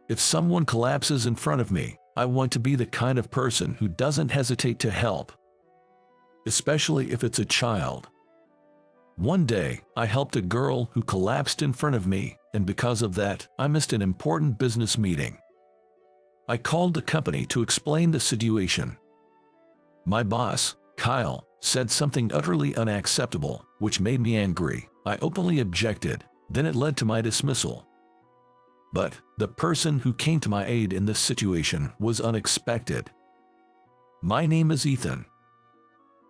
If someone collapses in front of me, I want to be the kind of person who doesn't hesitate to help, especially if it's a child. One day, I helped a girl who collapsed in front of me, and because of that, I missed an important business meeting. I called the company to explain the situation. My boss, Kyle, said something utterly unacceptable, which made me angry. I openly objected, then it led to my dismissal. But the person who came to my aid in this situation was unexpected. My name is Ethan.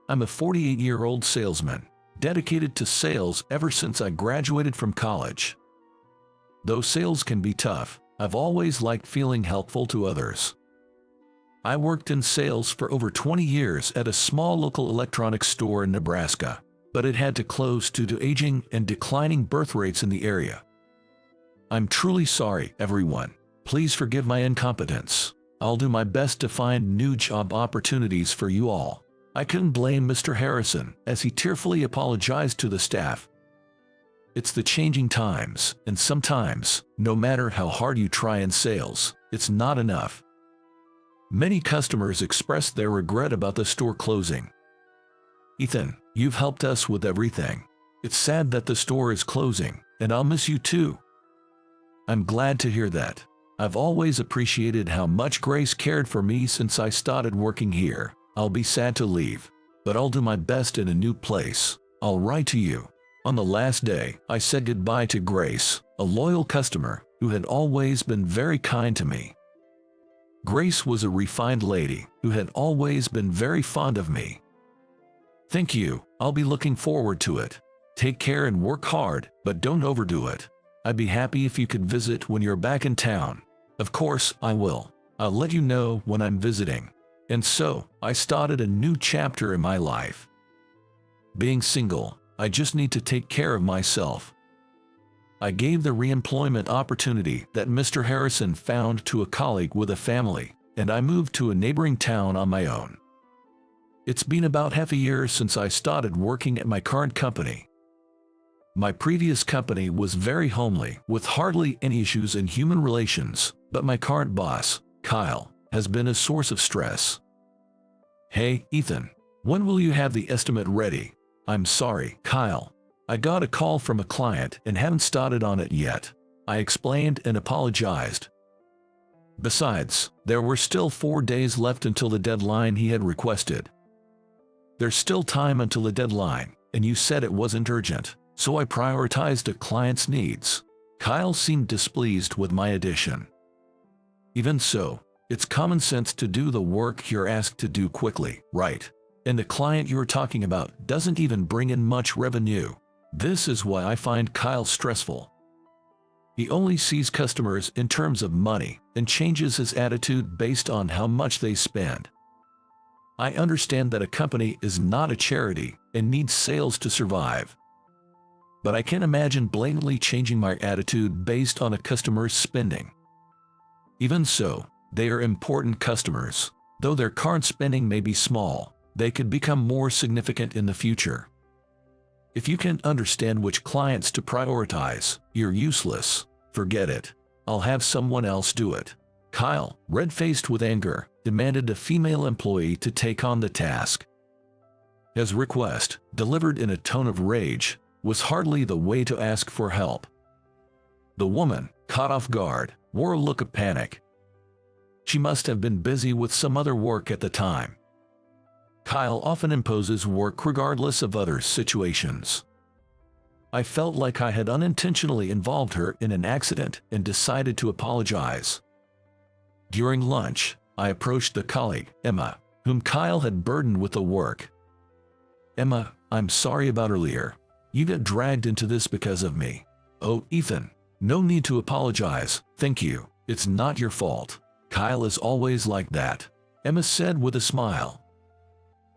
I'm a 48-year-old salesman, dedicated to sales ever since I graduated from college. Though sales can be tough, I've always liked feeling helpful to others. I worked in sales for over 20 years at a small local electronics store in Nebraska, but it had to close due to aging and declining birth rates in the area. I'm truly sorry, everyone. Please forgive my incompetence. I'll do my best to find new job opportunities for you all. I couldn't blame Mr. Harrison, as he tearfully apologized to the staff. It's the changing times, and sometimes, no matter how hard you try in sales, it's not enough. Many customers expressed their regret about the store closing. Ethan, you've helped us with everything. It's sad that the store is closing, and I'll miss you too. I'm glad to hear that. I've always appreciated how much Grace cared for me since I started working here. I'll be sad to leave, but I'll do my best in a new place. I'll write to you. On the last day, I said goodbye to Grace, a loyal customer who had always been very kind to me. Grace was a refined lady who had always been very fond of me. Thank you. I'll be looking forward to it. Take care and work hard, but don't overdo it. I'd be happy if you could visit when you're back in town. Of course, I will. I'll let you know when I'm visiting. And so, I started a new chapter in my life. Being single, I just need to take care of myself. I gave the re-employment opportunity that Mr. Harrison found to a colleague with a family, and I moved to a neighboring town on my own. It's been about half a year since I started working at my current company. My previous company was very homely, with hardly any issues in human relations, but my current boss, Kyle, has been a source of stress. Hey, Ethan, when will you have the estimate ready? I'm sorry, Kyle. I got a call from a client and haven't started on it yet. I explained and apologized. Besides, there were still 4 days left until the deadline he had requested. There's still time until the deadline, and you said it wasn't urgent, so I prioritized a client's needs. Kyle seemed displeased with my addition. Even so, it's common sense to do the work you're asked to do quickly, right? And the client you're talking about doesn't even bring in much revenue. This is why I find Kyle stressful. He only sees customers in terms of money and changes his attitude based on how much they spend. I understand that a company is not a charity and needs sales to survive. But I can't imagine blatantly changing my attitude based on a customer's spending. Even so, they are important customers. Though their current spending may be small, they could become more significant in the future. If you can't understand which clients to prioritize, you're useless. Forget it. I'll have someone else do it. Kyle, red-faced with anger, demanded a female employee to take on the task. His request, delivered in a tone of rage, was hardly the way to ask for help. The woman, caught off guard, wore a look of panic. She must have been busy with some other work at the time. Kyle often imposes work regardless of other situations. I felt like I had unintentionally involved her in an accident and decided to apologize. During lunch, I approached the colleague, Emma, whom Kyle had burdened with the work. Emma, I'm sorry about earlier. You got dragged into this because of me. Oh, Ethan, no need to apologize, thank you. It's not your fault. Kyle is always like that, Emma said with a smile.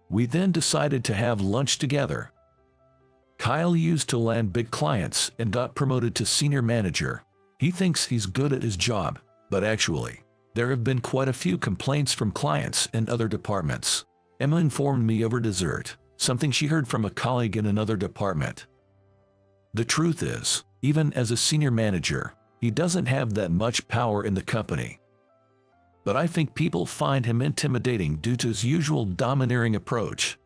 We then decided to have lunch together. Kyle used to land big clients and got promoted to senior manager. He thinks he's good at his job, but actually, there have been quite a few complaints from clients and other departments. Emma informed me over dessert, something she heard from a colleague in another department. The truth is, even as a senior manager, he doesn't have that much power in the company. But I think people find him intimidating due to his usual domineering approach.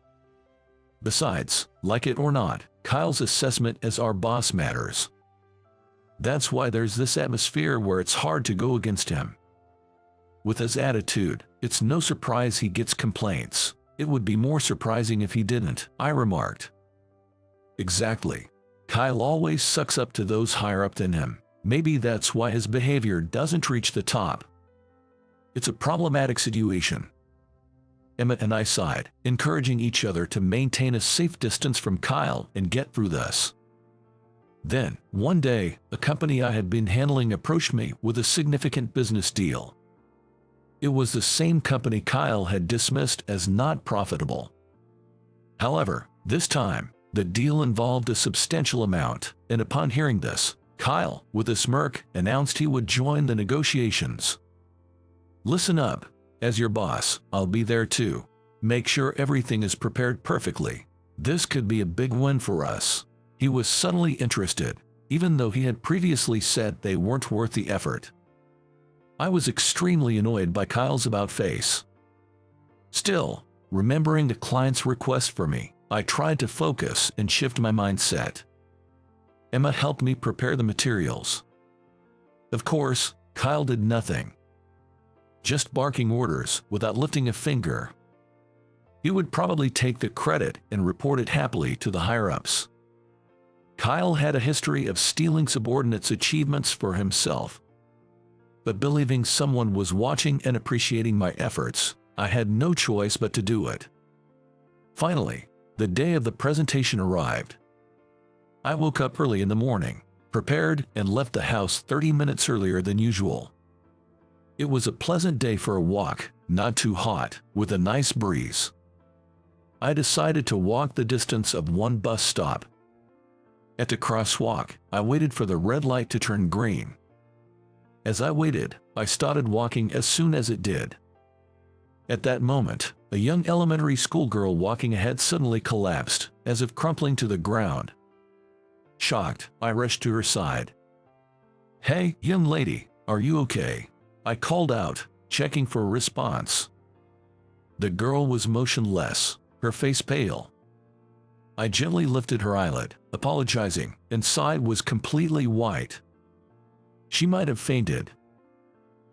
Besides, like it or not, Kyle's assessment as our boss matters. That's why there's this atmosphere where it's hard to go against him. With his attitude, it's no surprise he gets complaints. It would be more surprising if he didn't, I remarked. Exactly. Kyle always sucks up to those higher up than him. Maybe that's why his behavior doesn't reach the top. It's a problematic situation. Emmett and I sighed, encouraging each other to maintain a safe distance from Kyle and get through this. Then, one day, a company I had been handling approached me with a significant business deal. It was the same company Kyle had dismissed as not profitable. However, this time, the deal involved a substantial amount, and upon hearing this, Kyle, with a smirk, announced he would join the negotiations. Listen up. As your boss, I'll be there too. Make sure everything is prepared perfectly. This could be a big win for us. He was suddenly interested, even though he had previously said they weren't worth the effort. I was extremely annoyed by Kyle's about-face. Still, remembering the client's request for me, I tried to focus and shift my mindset. Emma helped me prepare the materials. Of course, Kyle did nothing. Just barking orders without lifting a finger. He would probably take the credit and report it happily to the higher-ups. Kyle had a history of stealing subordinates' achievements for himself. But believing someone was watching and appreciating my efforts, I had no choice but to do it. Finally, the day of the presentation arrived. I woke up early in the morning, prepared, and left the house 30 minutes earlier than usual. It was a pleasant day for a walk, not too hot, with a nice breeze. I decided to walk the distance of one bus stop. At the crosswalk, I waited for the red light to turn green. As I waited, I started walking as soon as it did. At that moment, a young elementary school girl walking ahead suddenly collapsed, as if crumpling to the ground. Shocked, I rushed to her side. "Hey, young lady, are you okay?" I called out, checking for a response. The girl was motionless, her face pale. I gently lifted her eyelid, apologizing, and side was completely white. She might have fainted.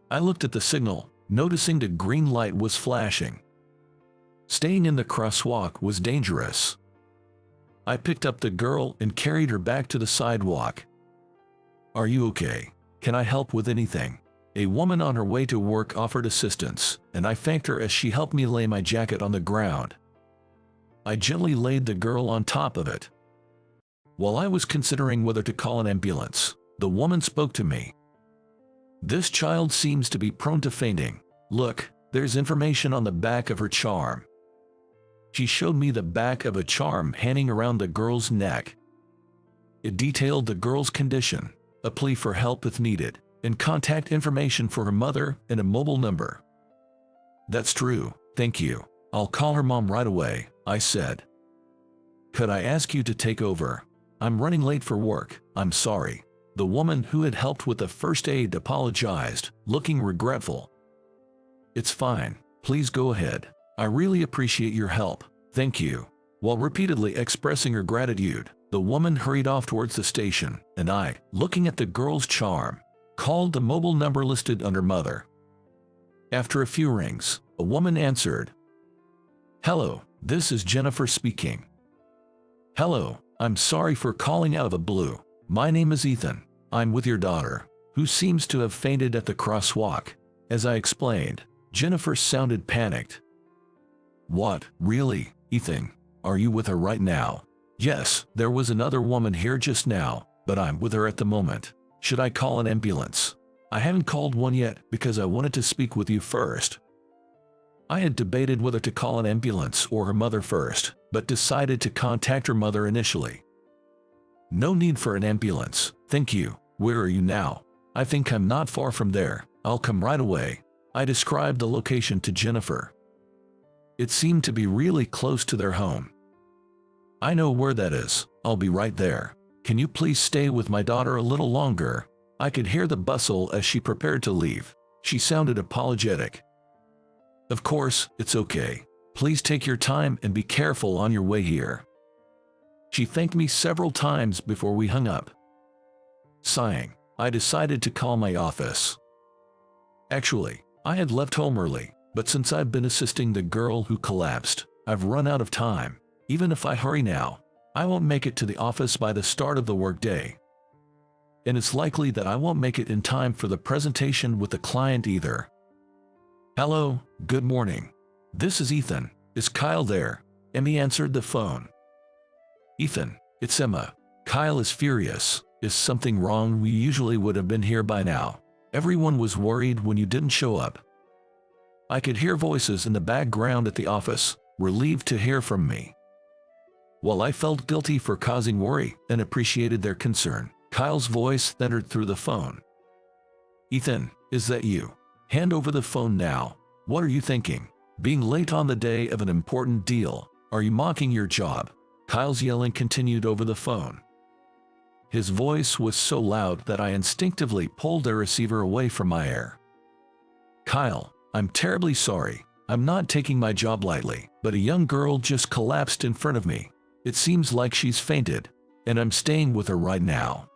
I looked at the signal, noticing the green light was flashing. Staying in the crosswalk was dangerous. I picked up the girl and carried her back to the sidewalk. "Are you okay? Can I help with anything?" A woman on her way to work offered assistance, and I thanked her as she helped me lay my jacket on the ground. I gently laid the girl on top of it. While I was considering whether to call an ambulance, the woman spoke to me. "This child seems to be prone to fainting. Look, there's information on the back of her charm." She showed me the back of a charm hanging around the girl's neck. It detailed the girl's condition, a plea for help if needed, and contact information for her mother and a mobile number. "That's true, thank you. I'll call her mom right away," I said. "Could I ask you to take over? I'm running late for work, I'm sorry." The woman who had helped with the first aid apologized, looking regretful. "It's fine, please go ahead. I really appreciate your help, thank you." While repeatedly expressing her gratitude, the woman hurried off towards the station, and I, looking at the girl's charm, called the mobile number listed under mother. After a few rings, a woman answered. "Hello, this is Jennifer speaking." "Hello, I'm sorry for calling out of the blue. My name is Ethan. I'm with your daughter, who seems to have fainted at the crosswalk." As I explained, Jennifer sounded panicked. "What, really, Ethan? Are you with her right now?" "Yes, there was another woman here just now, but I'm with her at the moment. Should I call an ambulance?" "I haven't called one yet because I wanted to speak with you first." I had debated whether to call an ambulance or her mother first, but decided to contact her mother initially. "No need for an ambulance, thank you. Where are you now?" "I think I'm not far from there. I'll come right away." I described the location to Jennifer. It seemed to be really close to their home. "I know where that is. I'll be right there. Can you please stay with my daughter a little longer?" I could hear the bustle as she prepared to leave. She sounded apologetic. "Of course, it's okay. Please take your time and be careful on your way here." She thanked me several times before we hung up. Sighing, I decided to call my office. Actually, I had left home early, but since I've been assisting the girl who collapsed, I've run out of time. Even if I hurry now, I won't make it to the office by the start of the workday. And it's likely that I won't make it in time for the presentation with the client either. "Hello, good morning. This is Ethan. Is Kyle there?" Emmy answered the phone. "Ethan, it's Emma. Kyle is furious. Is something wrong? We usually would have been here by now. Everyone was worried when you didn't show up." I could hear voices in the background at the office, relieved to hear from me. While I felt guilty for causing worry and appreciated their concern, Kyle's voice thundered through the phone. "Ethan, is that you? Hand over the phone now. What are you thinking? Being late on the day of an important deal? Are you mocking your job?" Kyle's yelling continued over the phone. His voice was so loud that I instinctively pulled the receiver away from my ear. "Kyle, I'm terribly sorry. I'm not taking my job lightly, but a young girl just collapsed in front of me. It seems like she's fainted, and I'm staying with her right now."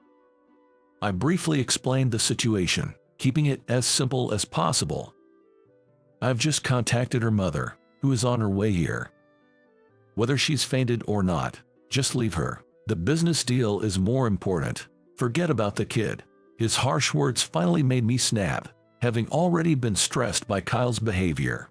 I briefly explained the situation, keeping it as simple as possible. "I've just contacted her mother, who is on her way here. Whether she's fainted or not, just leave her. The business deal is more important. Forget about the kid." His harsh words finally made me snap, having already been stressed by Kyle's behavior.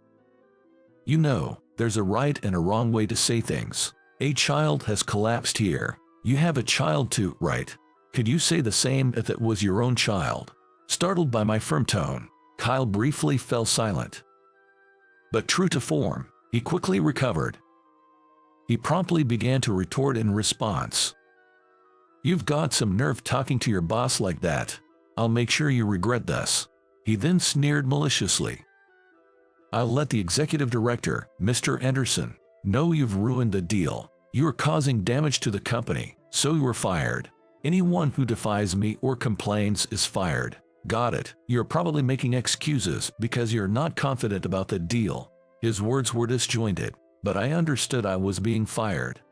"You know, there's a right and a wrong way to say things. A child has collapsed here. You have a child too, right? Could you say the same if it was your own child?" Startled by my firm tone, Kyle briefly fell silent. But true to form, he quickly recovered. He promptly began to retort in response. "You've got some nerve talking to your boss like that. I'll make sure you regret this." He then sneered maliciously. "I'll let the executive director, Mr. Anderson, know you've ruined the deal. You are causing damage to the company, so you are fired. Anyone who defies me or complains is fired. Got it? You're probably making excuses because you're not confident about the deal." His words were disjointed, but I understood I was being fired.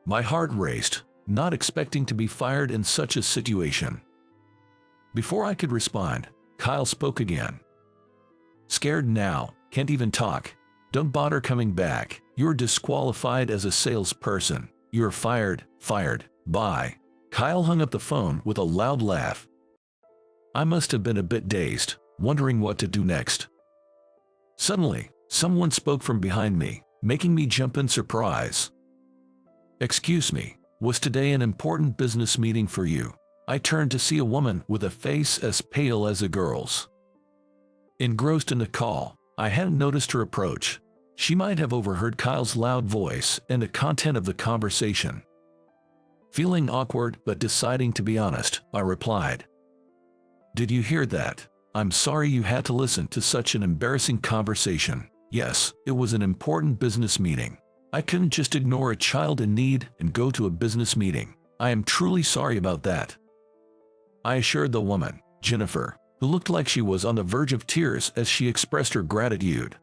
My heart raced, not expecting to be fired in such a situation. Before I could respond, Kyle spoke again. "Scared now, can't even talk. Don't bother coming back. You're disqualified as a salesperson. You're fired, bye." Kyle hung up the phone with a loud laugh. I must have been a bit dazed, wondering what to do next. Suddenly, someone spoke from behind me, making me jump in surprise. "Excuse me, was today an important business meeting for you?" I turned to see a woman with a face as pale as a girl's. Engrossed in the call, I hadn't noticed her approach. She might have overheard Kyle's loud voice and the content of the conversation. Feeling awkward but deciding to be honest, I replied, "Did you hear that? I'm sorry you had to listen to such an embarrassing conversation. Yes, it was an important business meeting. I couldn't just ignore a child in need and go to a business meeting. I am truly sorry about that." I assured the woman, Jennifer, who looked like she was on the verge of tears as she expressed her gratitude.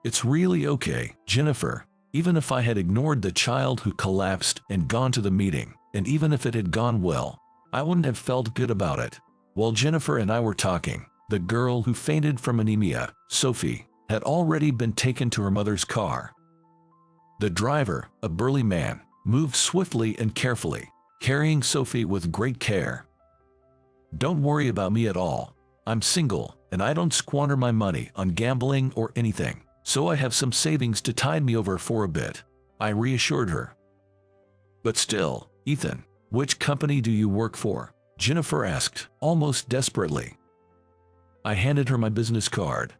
"It's really okay, Jennifer. Even if I had ignored the child who collapsed and gone to the meeting, and even if it had gone well, I wouldn't have felt good about it." While Jennifer and I were talking, the girl who fainted from anemia, Sophie, had already been taken to her mother's car. The driver, a burly man, moved swiftly and carefully, carrying Sophie with great care. "Don't worry about me at all. I'm single, and I don't squander my money on gambling or anything, so I have some savings to tide me over for a bit," I reassured her. "But still, Ethan, which company do you work for?" Jennifer asked, almost desperately. I handed her my business card.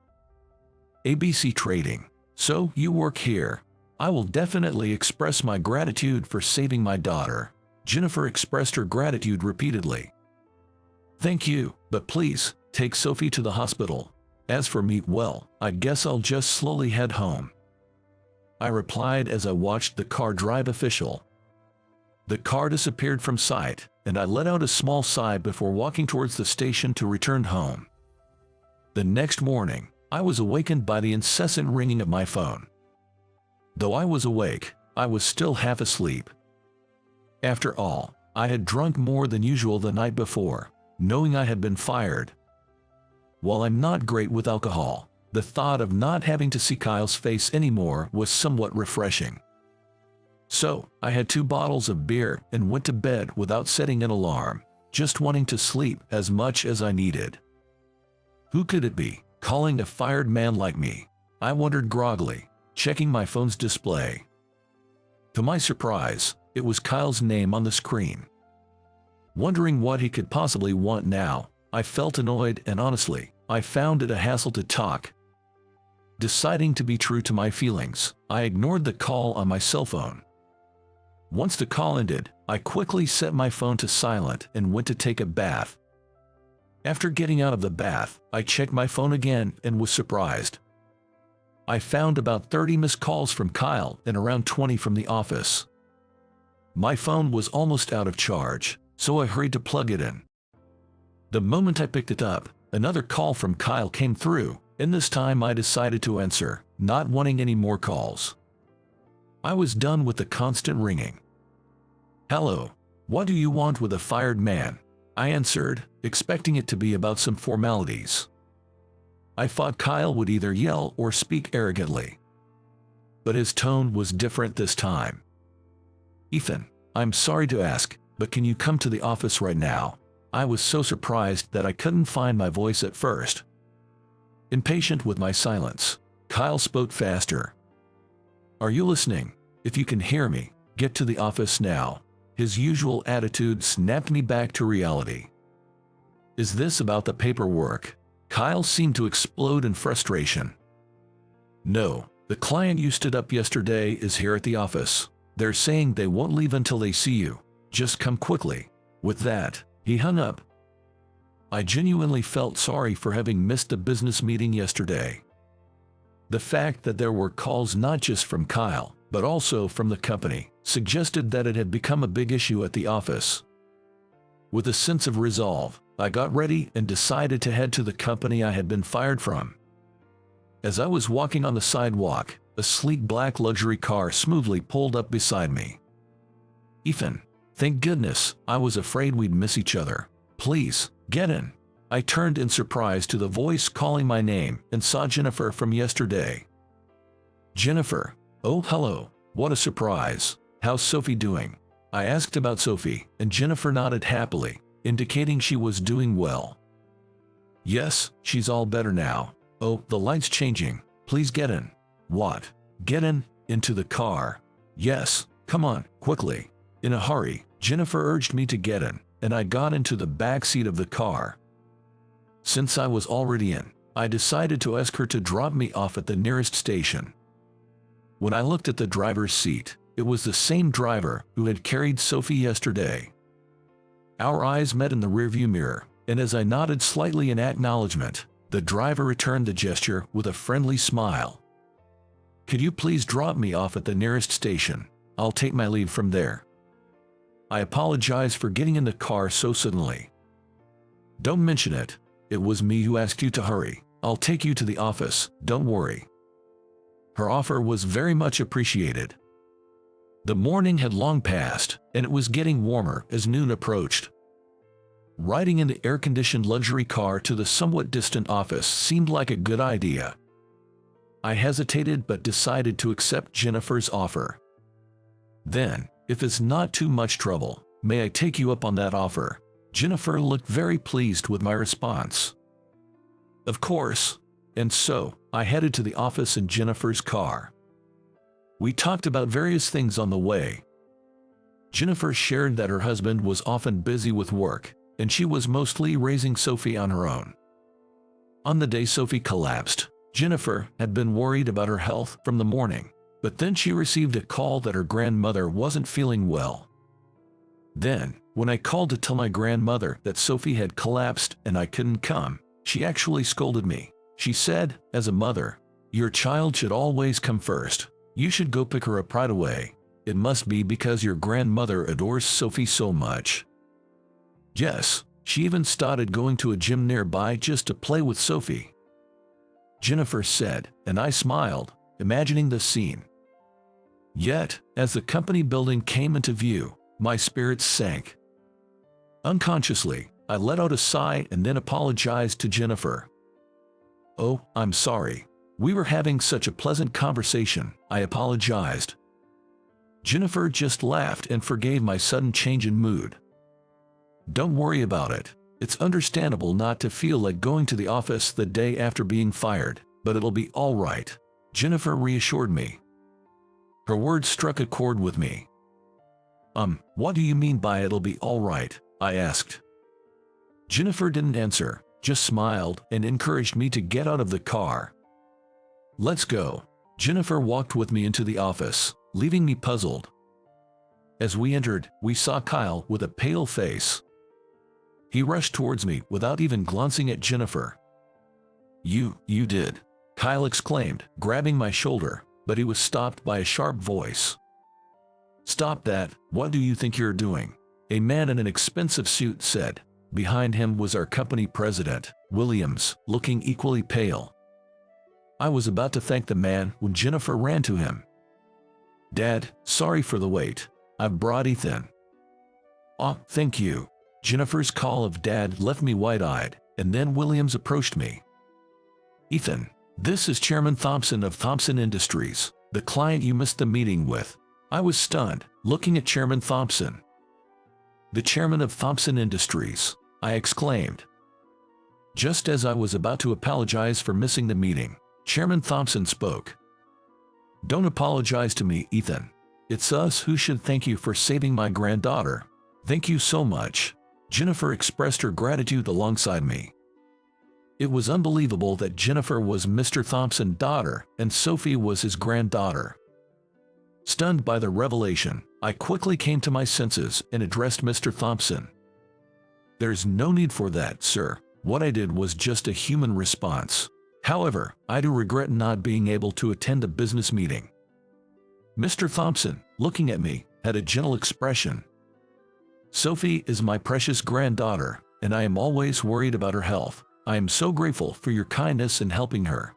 "ABC Trading. So you work here. I will definitely express my gratitude for saving my daughter." Jennifer expressed her gratitude repeatedly. "Thank you, but please, take Sophie to the hospital. As for me, well, I guess I'll just slowly head home," I replied as I watched the car drive official. The car disappeared from sight, and I let out a small sigh before walking towards the station to return home. The next morning, I was awakened by the incessant ringing of my phone. Though I was awake, I was still half asleep. After all, I had drunk more than usual the night before, knowing I had been fired. While I'm not great with alcohol, the thought of not having to see Kyle's face anymore was somewhat refreshing. So, I had 2 bottles of beer and went to bed without setting an alarm, just wanting to sleep as much as I needed. Who could it be, calling a fired man like me? I wondered groggily, checking my phone's display. To my surprise, it was Kyle's name on the screen. Wondering what he could possibly want now, I felt annoyed and honestly, I found it a hassle to talk. Deciding to be true to my feelings, I ignored the call on my cell phone. Once the call ended, I quickly set my phone to silent and went to take a bath. After getting out of the bath, I checked my phone again and was surprised. I found about 30 missed calls from Kyle and around 20 from the office. My phone was almost out of charge, so I hurried to plug it in. The moment I picked it up, another call from Kyle came through, and this time I decided to answer, not wanting any more calls. I was done with the constant ringing. "Hello, what do you want with a fired man?" I answered, expecting it to be about some formalities. I thought Kyle would either yell or speak arrogantly. But his tone was different this time. "Ethan, I'm sorry to ask, but can you come to the office right now?" I was so surprised that I couldn't find my voice at first. Impatient with my silence, Kyle spoke faster. "Are you listening? If you can hear me, get to the office now." His usual attitude snapped me back to reality. "Is this about the paperwork?" Kyle seemed to explode in frustration. "No, the client you stood up yesterday is here at the office. They're saying they won't leave until they see you. Just come quickly." With that, he hung up. I genuinely felt sorry for having missed the business meeting yesterday. The fact that there were calls not just from Kyle, but also from the company, suggested that it had become a big issue at the office. With a sense of resolve, I got ready and decided to head to the company I had been fired from. As I was walking on the sidewalk, a sleek black luxury car smoothly pulled up beside me. "Ethan, thank goodness, I was afraid we'd miss each other. Please, get in." I turned in surprise to the voice calling my name and saw Jennifer from yesterday. "Jennifer, oh hello, what a surprise. How's Sophie doing?" I asked about Sophie, and Jennifer nodded happily, indicating she was doing well. "Yes, she's all better now. Oh, the light's changing. Please get in." "What? Get in? Into the car?" "Yes, come on, quickly." In a hurry, Jennifer urged me to get in, and I got into the back seat of the car. Since I was already in, I decided to ask her to drop me off at the nearest station. When I looked at the driver's seat, it was the same driver who had carried Sophie yesterday. Our eyes met in the rearview mirror, and as I nodded slightly in acknowledgement, the driver returned the gesture with a friendly smile. "Could you please drop me off at the nearest station? I'll take my leave from there." I apologized for getting in the car so suddenly. "Don't mention it. It was me who asked you to hurry. I'll take you to the office, don't worry." Her offer was very much appreciated. The morning had long passed, and it was getting warmer as noon approached. Riding in the air-conditioned luxury car to the somewhat distant office seemed like a good idea. I hesitated but decided to accept Jennifer's offer. "Then, if it's not too much trouble, may I take you up on that offer?" Jennifer looked very pleased with my response. "Of course." And so, I headed to the office in Jennifer's car. We talked about various things on the way. Jennifer shared that her husband was often busy with work, and she was mostly raising Sophie on her own. On the day Sophie collapsed, Jennifer had been worried about her health from the morning, but then she received a call that her grandmother wasn't feeling well. Then, when I called to tell my grandmother that Sophie had collapsed and I couldn't come, she actually scolded me. She said, "As a mother, your child should always come first. You should go pick her up right away." It must be because your grandmother adores Sophie so much. Yes, she even started going to a gym nearby just to play with Sophie," Jennifer said, and I smiled, imagining the scene. Yet, as the company building came into view, my spirits sank. Unconsciously, I let out a sigh and then apologized to Jennifer. "Oh, I'm sorry. We were having such a pleasant conversation," I apologized. Jennifer just laughed and forgave my sudden change in mood. "Don't worry about it. It's understandable not to feel like going to the office the day after being fired, but it'll be all right," Jennifer reassured me. Her words struck a chord with me. What do you mean by it'll be all right?" I asked. Jennifer didn't answer, just smiled and encouraged me to get out of the car. "Let's go." Jennifer walked with me into the office, leaving me puzzled. As we entered, we saw Kyle with a pale face. He rushed towards me without even glancing at Jennifer. You did," Kyle exclaimed, grabbing my shoulder, but he was stopped by a sharp voice. "Stop that, what do you think you're doing?" a man in an expensive suit said. Behind him was our company president, Williams, looking equally pale. I was about to thank the man when Jennifer ran to him. "Dad, sorry for the wait. I've brought Ethan." "Oh, thank you." Jennifer's call of Dad left me wide-eyed, and then Williams approached me. "Ethan, this is Chairman Thompson of Thompson Industries, the client you missed the meeting with." I was stunned, looking at Chairman Thompson. "The chairman of Thompson Industries," I exclaimed. Just as I was about to apologize for missing the meeting, Chairman Thompson spoke. "Don't apologize to me, Ethan. It's us who should thank you for saving my granddaughter." "Thank you so much." Jennifer expressed her gratitude alongside me. It was unbelievable that Jennifer was Mr. Thompson's daughter and Sophie was his granddaughter. Stunned by the revelation, I quickly came to my senses and addressed Mr. Thompson. "There's no need for that, sir. What I did was just a human response. However, I do regret not being able to attend the business meeting." Mr. Thompson, looking at me, had a gentle expression. "Sophie is my precious granddaughter, and I am always worried about her health. I am so grateful for your kindness in helping her."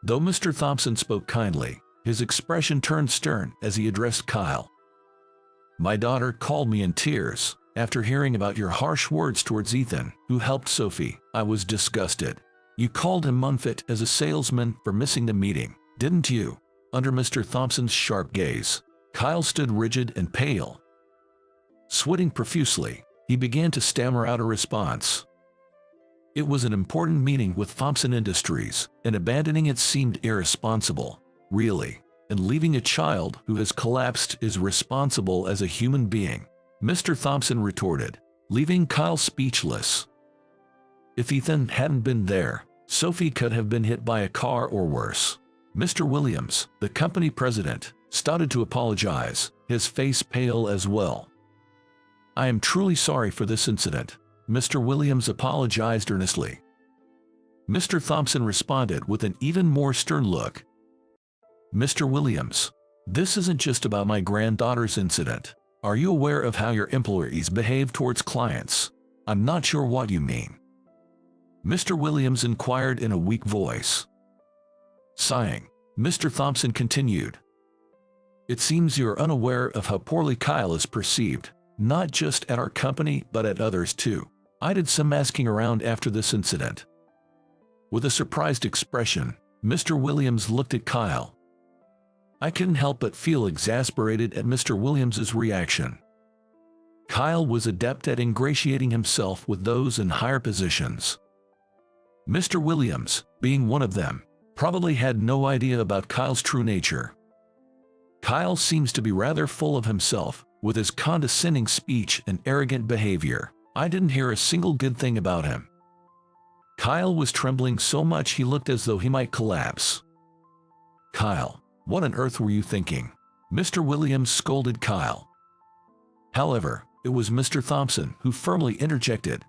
Though Mr. Thompson spoke kindly, his expression turned stern as he addressed Kyle. "My daughter called me in tears. After hearing about your harsh words towards Ethan, who helped Sophie, I was disgusted. You called him unfit as a salesman for missing the meeting, didn't you?" Under Mr. Thompson's sharp gaze, Kyle stood rigid and pale. Sweating profusely, he began to stammer out a response. It was an important meeting with Thompson Industries, and abandoning it seemed irresponsible. Really, and leaving a child who has collapsed is responsible as a human being, Mr. Thompson retorted, leaving Kyle speechless. If Ethan hadn't been there, Sophie could have been hit by a car or worse. Mr. Williams, the company president, started to apologize, his face pale as well. "I am truly sorry for this incident," Mr. Williams apologized earnestly. Mr. Thompson responded with an even more stern look. "Mr. Williams, this isn't just about my granddaughter's incident. Are you aware of how your employees behave towards clients?" "I'm not sure what you mean," Mr. Williams inquired in a weak voice. Sighing, Mr. Thompson continued. "It seems you're unaware of how poorly Kyle is perceived, not just at our company but at others too. I did some asking around after this incident." With a surprised expression, Mr. Williams looked at Kyle. I couldn't help but feel exasperated at Mr. Williams's reaction. Kyle was adept at ingratiating himself with those in higher positions. Mr. Williams, being one of them, probably had no idea about Kyle's true nature. Kyle seems to be rather full of himself, with his condescending speech and arrogant behavior. I didn't hear a single good thing about him. Kyle was trembling so much he looked as though he might collapse. "Kyle, what on earth were you thinking?" Mr. Williams scolded Kyle. However, it was Mr. Thompson who firmly interjected.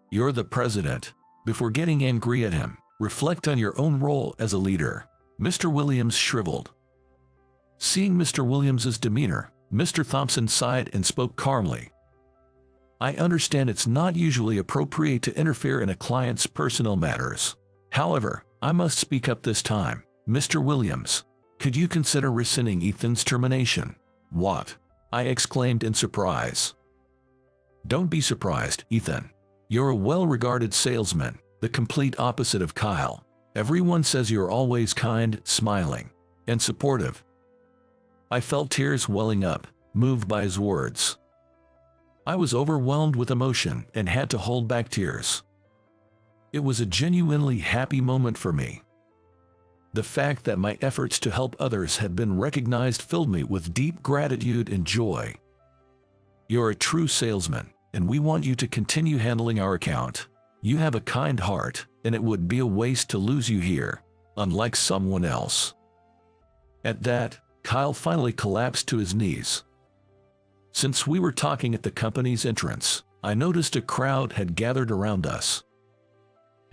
"You're the president. Before getting angry at him, reflect on your own role as a leader." Mr. Williams shriveled. Seeing Mr. Williams's demeanor, Mr. Thompson sighed and spoke calmly. I understand it's not usually appropriate to interfere in a client's personal matters. However, I must speak up this time. Mr. Williams, could you consider rescinding Ethan's termination? What? I exclaimed in surprise. Don't be surprised, Ethan. You're a well-regarded salesman, the complete opposite of Kyle. Everyone says you're always kind, smiling, and supportive. I felt tears welling up, moved by his words. I was overwhelmed with emotion and had to hold back tears. It was a genuinely happy moment for me. The fact that my efforts to help others had been recognized filled me with deep gratitude and joy. You're a true salesman, and we want you to continue handling our account. You have a kind heart, and it would be a waste to lose you here, unlike someone else. At that, Kyle finally collapsed to his knees. Since we were talking at the company's entrance, I noticed a crowd had gathered around us.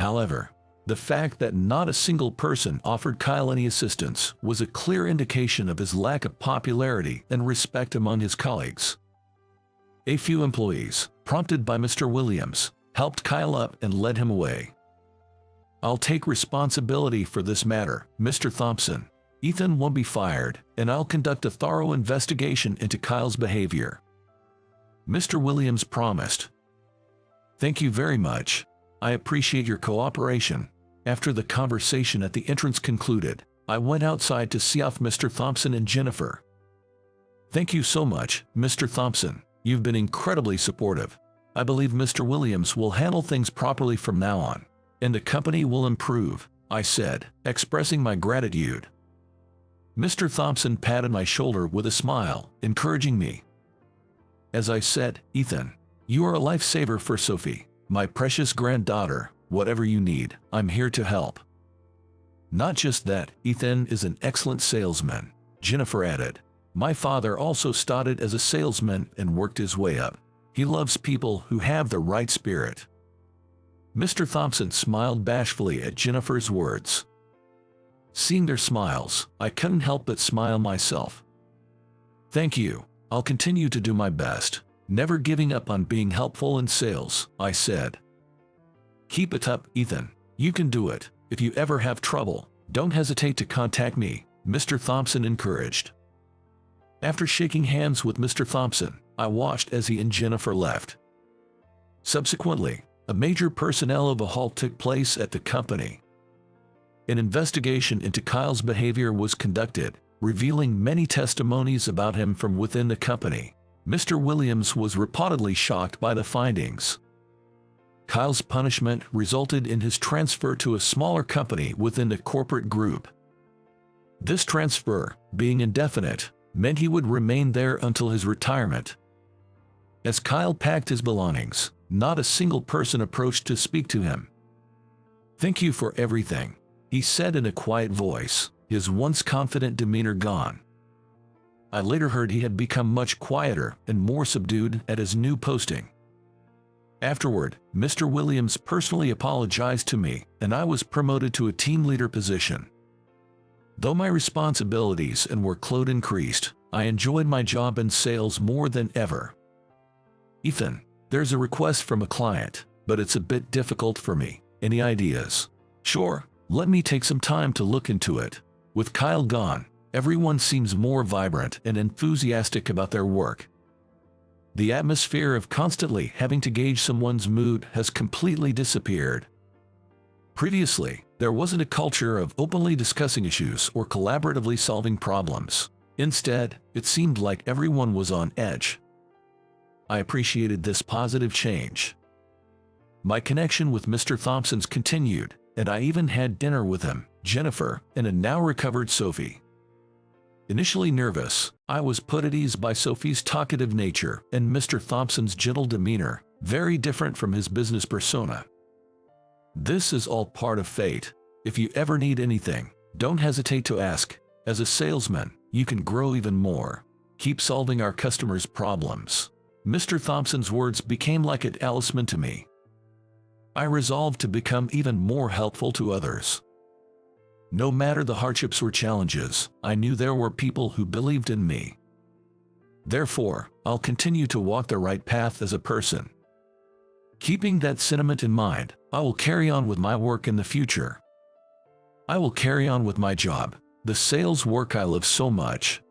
However, the fact that not a single person offered Kyle any assistance was a clear indication of his lack of popularity and respect among his colleagues. A few employees, prompted by Mr. Williams, helped Kyle up and led him away. I'll take responsibility for this matter, Mr. Thompson. Ethan won't be fired, and I'll conduct a thorough investigation into Kyle's behavior. Mr. Williams promised. Thank you very much. I appreciate your cooperation. After the conversation at the entrance concluded, I went outside to see off Mr. Thompson and Jennifer. Thank you so much, Mr. Thompson. You've been incredibly supportive. I believe Mr. Williams will handle things properly from now on, and the company will improve, I said, expressing my gratitude. Mr. Thompson patted my shoulder with a smile, encouraging me. As I said, Ethan, you are a lifesaver for Sophie, my precious granddaughter. Whatever you need, I'm here to help. Not just that, Ethan is an excellent salesman, Jennifer added. My father also started as a salesman and worked his way up. He loves people who have the right spirit. Mr. Thompson smiled bashfully at Jennifer's words. Seeing their smiles, I couldn't help but smile myself. Thank you. I'll continue to do my best, never giving up on being helpful in sales, I said. Keep it up, Ethan. You can do it. If you ever have trouble, don't hesitate to contact me, Mr. Thompson encouraged. After shaking hands with Mr. Thompson, I watched as he and Jennifer left. Subsequently, a major personnel overhaul took place at the company. An investigation into Kyle's behavior was conducted, revealing many testimonies about him from within the company. Mr. Williams was reportedly shocked by the findings. Kyle's punishment resulted in his transfer to a smaller company within the corporate group. This transfer, being indefinite, meant he would remain there until his retirement. As Kyle packed his belongings, not a single person approached to speak to him. Thank you for everything, he said in a quiet voice, his once confident demeanor gone. I later heard he had become much quieter and more subdued at his new posting. Afterward, Mr. Williams personally apologized to me, and I was promoted to a team leader position. Though my responsibilities and workload increased, I enjoyed my job in sales more than ever. Ethan, there's a request from a client, but it's a bit difficult for me. Any ideas? Sure, let me take some time to look into it. With Kyle gone, everyone seems more vibrant and enthusiastic about their work. The atmosphere of constantly having to gauge someone's mood has completely disappeared. Previously, there wasn't a culture of openly discussing issues or collaboratively solving problems. Instead, it seemed like everyone was on edge. I appreciated this positive change. My connection with Mr. Thompson's continued, and I even had dinner with him, Jennifer, and a now-recovered Sophie. Initially nervous, I was put at ease by Sophie's talkative nature and Mr. Thompson's gentle demeanor, very different from his business persona. This is all part of fate. If you ever need anything, don't hesitate to ask. As a salesman, you can grow even more. Keep solving our customers' problems. Mr. Thompson's words became like a talisman to me. I resolved to become even more helpful to others. No matter the hardships or challenges, I knew there were people who believed in me. Therefore, I'll continue to walk the right path as a person. Keeping that sentiment in mind, I will carry on with my work in the future. I will carry on with my job, the sales work I love so much,